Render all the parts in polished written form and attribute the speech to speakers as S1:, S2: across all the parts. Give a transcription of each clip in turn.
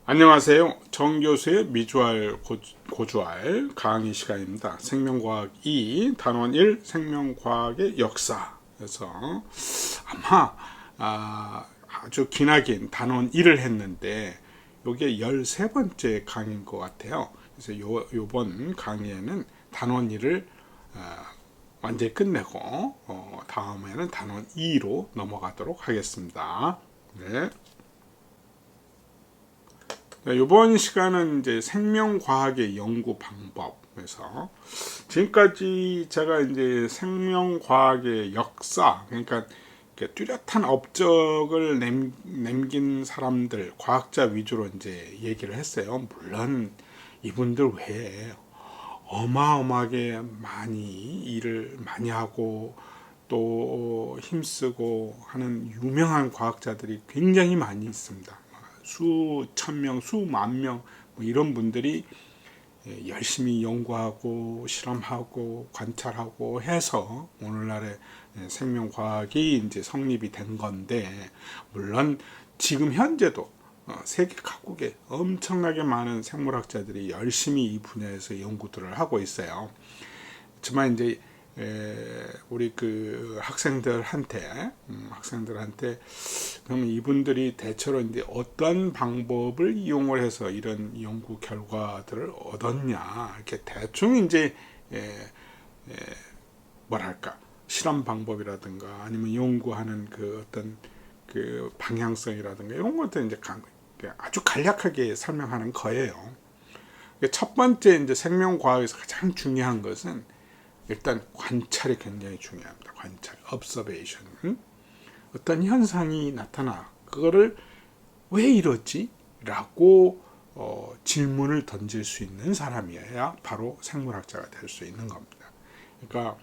S1: 안녕하세요. 정교수의 미주알 고주알 강의 시간입니다. 생명과학 2 단원 1 생명과학의 역사에서 아마 아주 기나긴 단원 1을 했는데 이게 13번째 강의인 것 같아요. 그래서 요번 강의에는 단원 1을 완전히 끝내고 다음에는 단원 2로 넘어가도록 하겠습니다. 네. 이번 시간은 이제 생명과학의 연구 방법에서 지금까지 제가 이제 생명과학의 역사, 그러니까 뚜렷한 업적을 남긴 사람들, 과학자 위주로 이제 얘기를 했어요. 물론 이분들 외에 어마어마하게 많이 일을 많이 하고 또 힘쓰고 하는 유명한 과학자들이 굉장히 많이 있습니다. 수천 명, 수만 명, 이런 분들이 열심히 연구하고 실험하고 관찰하고 해서 오늘날의 생명과학이 이제 성립이 된 건데, 물론 지금 현재도 세계 각국에 엄청나게 많은 생물학자들이 열심히 이 분야에서 연구들을 하고 있어요. 하지만 이제 우리 그 학생들한테 그러면 이분들이 대체로 이제 어떤 방법을 이용을 해서 이런 연구 결과들을 얻었냐, 이렇게 대충 이제 뭐랄까 실험 방법이라든가 아니면 연구하는 그 어떤 그 방향성이라든가 이런 것들 이제 아주 간략하게 설명하는 거예요. 첫 번째 이제 생명과학에서 가장 중요한 것은 일단 관찰이 굉장히 중요합니다. 관찰, observation. 어떤 현상이 나타나 그거를 왜 이러지? 라고 질문을 던질 수 있는 사람이어야 바로 생물학자가 될 수 있는 겁니다. 그러니까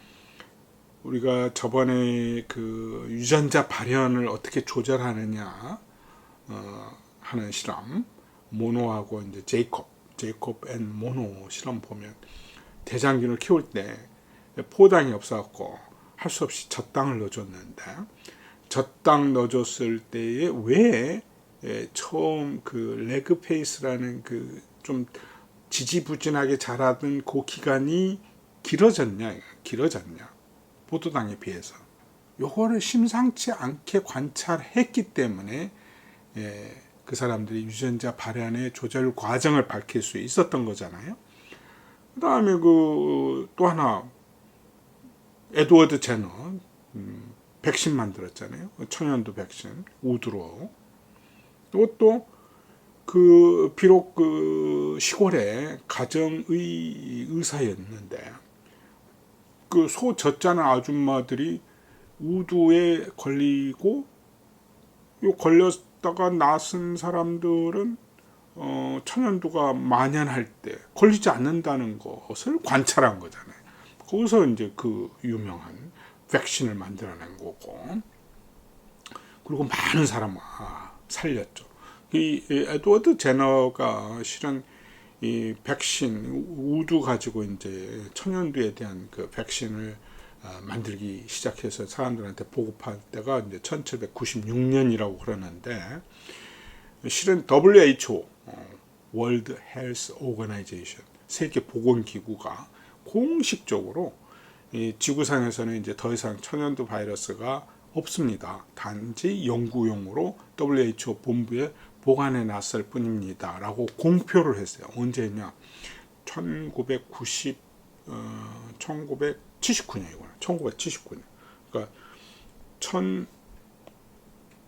S1: 우리가 저번에 그 유전자 발현을 어떻게 조절하느냐 하는 실험, 모노하고 이제 제이콥 앤 모노 실험 보면 대장균을 키울 때 포당이 없어갖고 할 수 없이 젖당을 넣어줬는데, 젖당 넣어줬을 때에 왜 처음 그 레그 페이스라는 그 좀 지지부진하게 자라던 그 기간이 길어졌냐 포도당에 비해서. 요거를 심상치 않게 관찰했기 때문에 그 사람들이 유전자 발현의 조절 과정을 밝힐 수 있었던 거잖아요. 그 다음에 그 또 하나 에드워드 제너 백신 만들었잖아요. 천연두 백신 우드로. 이것도 그 비록 그 시골의 가정의 의사였는데 그 소 젖자는 아줌마들이 우두에 걸리고 걸렸다가 낫은 사람들은 천연두가 만연할 때 걸리지 않는다는 것을 관찰한 거잖아요. 거기서 이제 그 유명한 백신을 만들어낸 거고, 그리고 많은 사람을 살렸죠. 이 에드워드 제너가 실은 이 백신 우두 가지고 이제 천연두에 대한 그 백신을 만들기 시작해서 사람들한테 보급할 때가 이제 1796년이라고 그러는데, 실은 WHO 월드 헬스 오거나이제이션 세계 보건기구가 공식적으로 이 지구상에서는 이제 더 이상 천연두 바이러스가 없습니다. 단지 연구용으로 WHO 본부에 보관해 놨을 뿐입니다. 라고 공표를 했어요. 언제 했냐? 1979년이구나. 1979년. 그러니까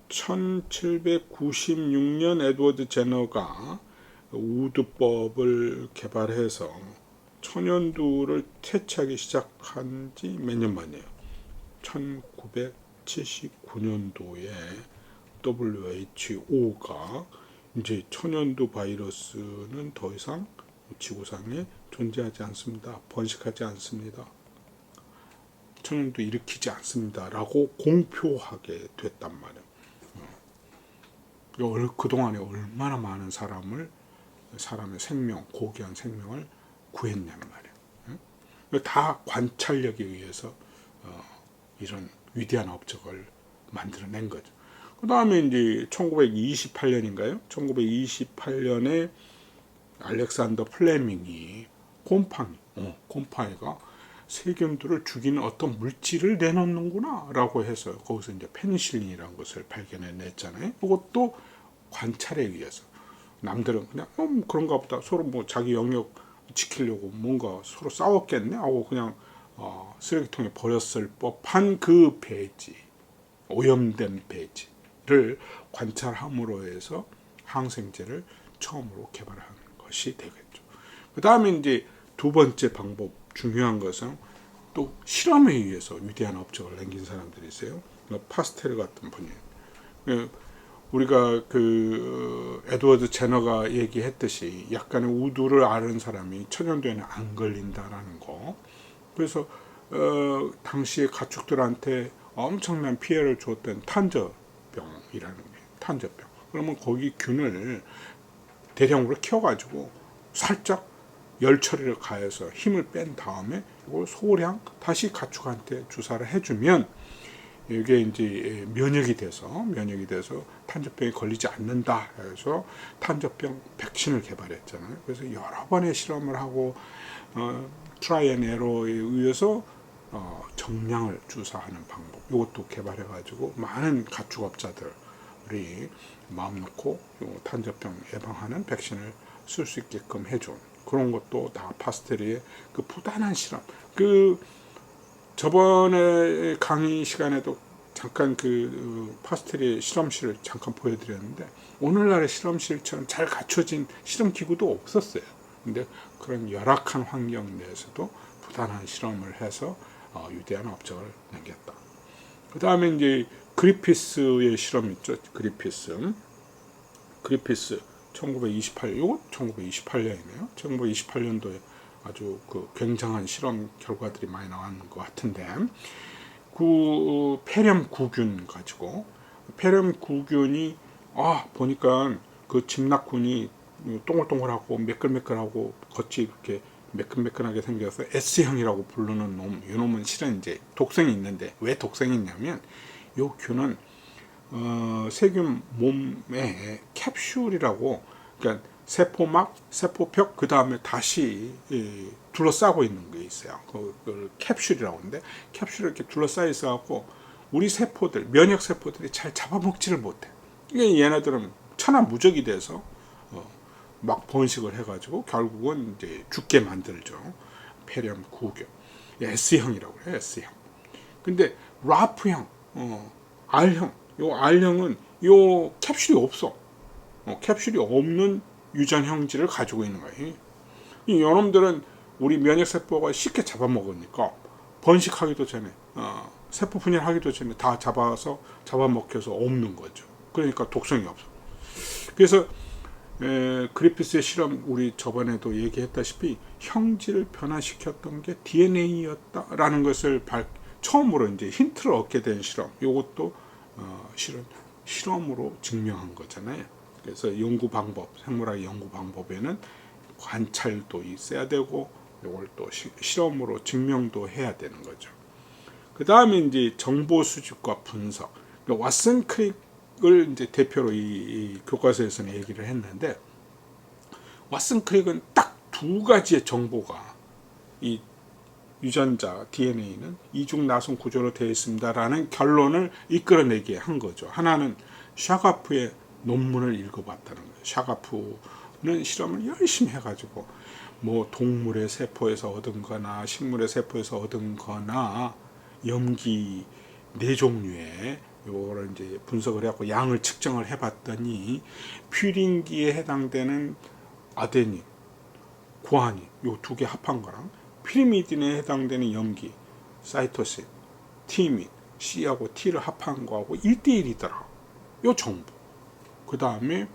S1: 1796년 에드워드 제너가 우두법을 개발해서 천연두를 퇴치하기 시작한 지 몇 년 만이에요. 1979년도에 WHO가 이제 천연두 바이러스는 더 이상 지구상에 존재하지 않습니다. 번식하지 않습니다. 천연두 일으키지 않습니다. 라고 공표하게 됐단 말이에요. 그동안에 얼마나 많은 사람의 생명, 고귀한 생명을 구했냐는 말이에요. 다 관찰력에 의해서 이런 위대한 업적을 만들어낸 거죠. 그 다음에 이제 1928년인가요? 1928년에 알렉산더 플레밍이 곰팡이가 세균들을 죽이는 어떤 물질을 내놓는구나 라고 해서 거기서 이제 페니실린이라는 것을 발견해냈잖아요. 이것도 관찰에 의해서 남들은 그냥 그런가 보다 서로 뭐 자기 영역 지키려고 뭔가 서로 싸웠겠네 하고 그냥 쓰레기통에 버렸을 법한 그 배지, 오염된 배지를 관찰함으로 해서 항생제를 처음으로 개발한 것이 되겠죠. 그 다음에 이제 두 번째 방법, 중요한 것은 또 실험에 의해서 위대한 업적을 남긴 사람들이 있어요. 파스텔 같은 분이에요. 우리가 그 에드워드 제너가 얘기했듯이 약간의 우두를 앓은 사람이 천연두에는 안 걸린다라는 거. 그래서 당시에 가축들한테 엄청난 피해를 줬던 탄저병이라는 게 탄저병. 그러면 거기 균을 대량으로 키워가지고 살짝 열 처리를 가해서 힘을 뺀 다음에 이걸 소량 다시 가축한테 주사를 해주면 이게 이제 면역이 돼서 탄저병에 걸리지 않는다 해서 탄저병 백신을 개발했잖아요. 그래서 여러 번의 실험을 하고 트라이 앤 에러에 의해서 정량을 주사하는 방법 이것도 개발해가지고 많은 가축업자들이 마음 놓고 탄저병 예방하는 백신을 쓸 수 있게끔 해준 그런 것도 다 파스텔의 그 부단한 실험. 그 저번에 강의 시간에도 잠깐 그 파스텔의 실험실을 잠깐 보여드렸는데 오늘날의 실험실처럼 잘 갖춰진 실험 기구도 없었어요. 근데 그런 열악한 환경 내에서도 부단한 실험을 해서 위대한 업적을 남겼다. 그 다음에 이제 그리피스의 실험 있죠. 그리피스 1928, 이거 1928년이네요. 1928년도에 아주 그 굉장한 실험 결과들이 많이 나왔는 것 같은데, 그 폐렴 구균 가지고 폐렴 구균이 보니까 그 직납군이 동글동글하고 매끌매끌하고 겉이 이렇게 매끈매끈하게 생겨서 S형이라고 부르는 놈, 이 놈은 실은 이제 독성이 있는데 왜 독성이 있냐면 이 균은 세균 몸에 캡슐이라고, 그러니까 세포막, 세포벽, 그 다음에 다시 둘러싸고 있는 게 있어요. 그걸 캡슐이라고 하는데, 캡슐이 이렇게 둘러싸여 있어갖고 우리 세포들, 면역 세포들이 잘 잡아먹지를 못해. 이게 얘네들은 천하무적이 돼서 막 번식을 해가지고 결국은 이제 죽게 만들죠. 폐렴 구균, S형이라고 해요. S형. 근데 라프형, R형, 요 R형은 요 캡슐이 없어. 캡슐이 없는 유전형질을 가지고 있는 거예요. 이 요놈들은 우리 면역세포가 쉽게 잡아먹으니까 번식하기도 전에, 세포 분열하기도 전에 다 잡아먹혀서 없는 거죠. 그러니까 독성이 없어. 그래서 그리피스의 실험, 우리 저번에도 얘기했다시피 형질을 변화시켰던 게 DNA였다라는 것을 처음으로 이제 힌트를 얻게 된 실험. 이것도 실은 실험으로 증명한 거잖아요. 그래서 연구 방법, 생물학 연구 방법에는 관찰도 있어야 되고, 이걸 또 실험으로 증명도 해야 되는 거죠. 그 다음에 이제 정보 수집과 분석. 그러니까 왓슨 크릭을 이제 대표로 이 교과서에서는 얘기를 했는데, 왓슨 크릭은 딱 두 가지의 정보가 이 유전자 DNA는 이중 나선 구조로 되어 있습니다라는 결론을 이끌어내게 한 거죠. 하나는 샤가프의 논문을 읽어봤다는 거예요. 샤가프는 실험을 열심히 해가지고 뭐 동물의 세포에서 얻은 거나 식물의 세포에서 얻은 거나 염기 4종류의 요거를 이제 분석을 해갖고 양을 측정을 해봤더니 퓨린기에 해당되는 아데닌, 구아닌 요 두 개 합한 거랑 피리미딘에 해당되는 염기, 사이토신, 티민, C하고 T를 합한 거하고 1대1이더라. 요 정보. 그 다음에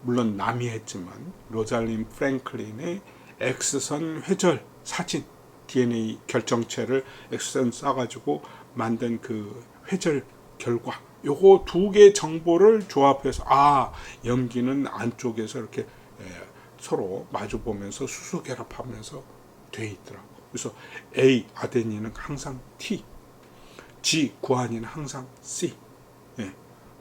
S1: 물론 남이 했지만 로잘린 프랭클린의 X선 회절 사진, DNA 결정체를 X선 쏴가지고 만든 그 회절 결과, 요거 두 개의 정보를 조합해서 염기는 안쪽에서 이렇게 서로 마주 보면서 수소 결합하면서 돼 있더라고. 그래서 A 아데닌은 항상 T, G 구아닌은 항상 C.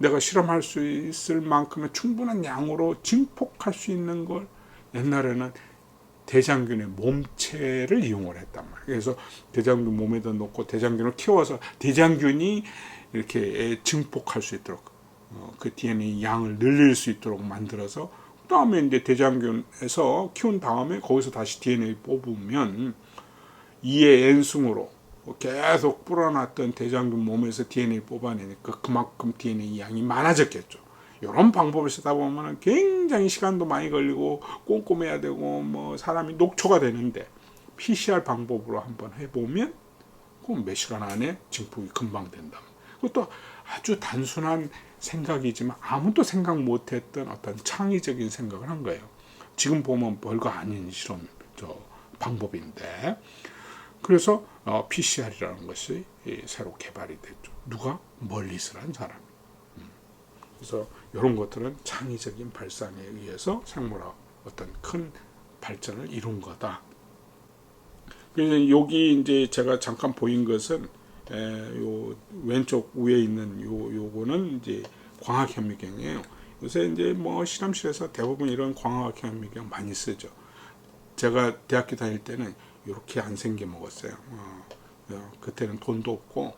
S1: 내가 실험할 수 있을 만큼의 충분한 양으로 증폭할 수 있는 걸 옛날에는 대장균의 몸체를 이용을 했단 말이에요. 그래서 대장균 몸에다 놓고 대장균을 키워서 대장균이 이렇게 증폭할 수 있도록 그 DNA 양을 늘릴 수 있도록 만들어서 그 다음에 이제 대장균에서 키운 다음에 거기서 다시 DNA 뽑으면 2의 N승으로 계속 불어났던 대장균 몸에서 DNA 뽑아내니까 그만큼 DNA 양이 많아졌겠죠. 이런 방법을 쓰다 보면 굉장히 시간도 많이 걸리고 꼼꼼해야 되고 뭐 사람이 녹초가 되는데 PCR 방법으로 한번 해보면 그럼 몇 시간 안에 증폭이 금방 된다. 그것도 아주 단순한 생각이지만 아무도 생각 못했던 어떤 창의적인 생각을 한 거예요. 지금 보면 별거 아닌 실험 방법인데 그래서 PCR이라는 것이 새로 개발이 됐죠. 누가? 멀리서란 사람. 그래서 이런 것들은 창의적인 발상에 의해서 생물학 어떤 큰 발전을 이룬 거다. 그래서 여기 이제 제가 잠깐 보인 것은 요 왼쪽 위에 있는 요거는 이제 광학 현미경이에요. 요새 이제 뭐 실험실에서 대부분 이런 광학 현미경 많이 쓰죠. 제가 대학교 다닐 때는 이렇게 안 생겨 먹었어요. 그때는 돈도 없고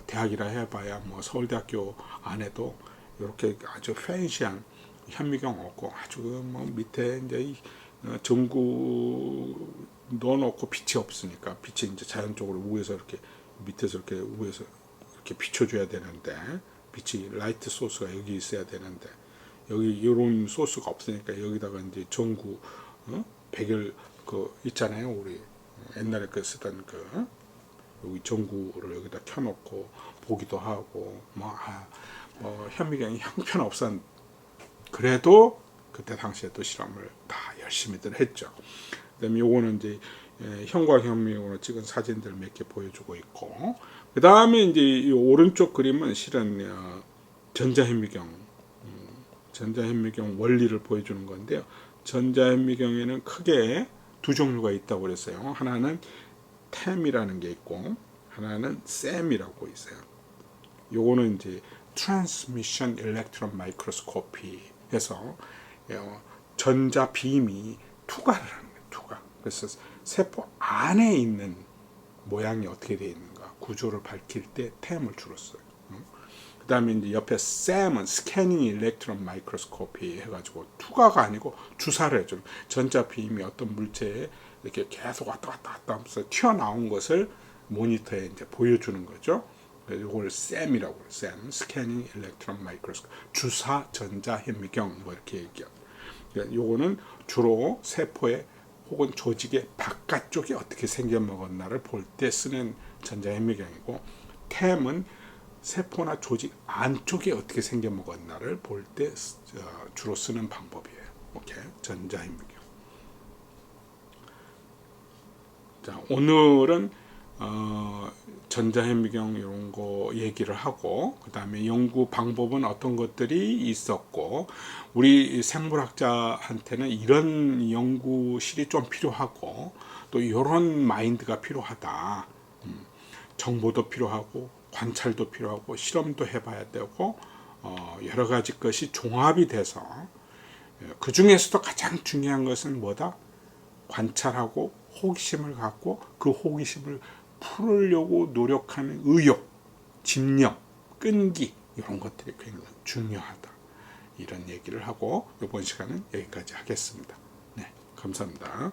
S1: 대학이라 해봐야 뭐 서울대학교 안에도 이렇게 아주 팬시한 현미경 없고 아주 뭐 밑에 이제 전구 넣어놓고 빛이 없으니까 빛이 이제 자연적으로 위에서 이렇게 밑에서 이렇게 위에서 이렇게 비춰줘야 되는데 빛이 라이트 소스가 여기 있어야 되는데 여기 이런 소스가 없으니까 여기다가 이제 전구 백열 그 있잖아요. 우리 옛날에 그 쓰던 그 여기 전구를 여기다 켜놓고 보기도 하고 뭐 현미경이 형편없었 그래도 그때 당시에도 실험을 다 열심히들 했죠. 그다음에 요거는 이제 형광 현미경으로 찍은 사진들 몇 개 보여주고 있고 그 다음에 이제 이 오른쪽 그림은 실은 전자현미경 원리를 보여주는 건데요. 전자현미경에는 크게 두 종류가 있다고 그랬어요. 하나는 템이라는 게 있고 하나는 셈이라고 있어요. 요거는 이제 트랜스미션 일렉트론 마이크로스코피 해서 전자 빔이 투과를 하는 거예요. 투과. 그래서 세포 안에 있는 모양이 어떻게 되어 있는가 구조를 밝힐 때 템을 주로 써요. 그 다음에 이제 옆에 셈은 스캐닝 일렉트론 마이크로스코피 해가지고 투과가 아니고 주사를 해줘요. 전자 빔이 어떤 물체에 이렇게 계속 왔다 하면서 튀어나온 것을 모니터에 이제 보여주는 거죠. 이걸 셈이라고 해요. 셈, 스캐닝 일렉트론 마이크로스코피, 주사 전자 현미경 뭐 이렇게 얘기해요. 요거는 주로 세포의 혹은 조직의 바깥쪽이 어떻게 생겨먹었나를 볼 때 쓰는 전자 현미경이고, 템은 세포나 조직 안쪽에 어떻게 생겨먹었나를 볼 때 주로 쓰는 방법이에요. 오케이, 전자 현미경. 자, 오늘은 전자현미경 이런 거 얘기를 하고 그 다음에 연구 방법은 어떤 것들이 있었고 우리 생물학자한테는 이런 연구실이 좀 필요하고 또 이런 마인드가 필요하다. 정보도 필요하고 관찰도 필요하고 실험도 해봐야 되고 여러 가지 것이 종합이 돼서 그 중에서도 가장 중요한 것은 뭐다? 관찰하고 호기심을 갖고 그 호기심을 풀으려고 노력하는 의욕, 집념, 끈기 이런 것들이 굉장히 중요하다. 이런 얘기를 하고 이번 시간은 여기까지 하겠습니다. 네, 감사합니다.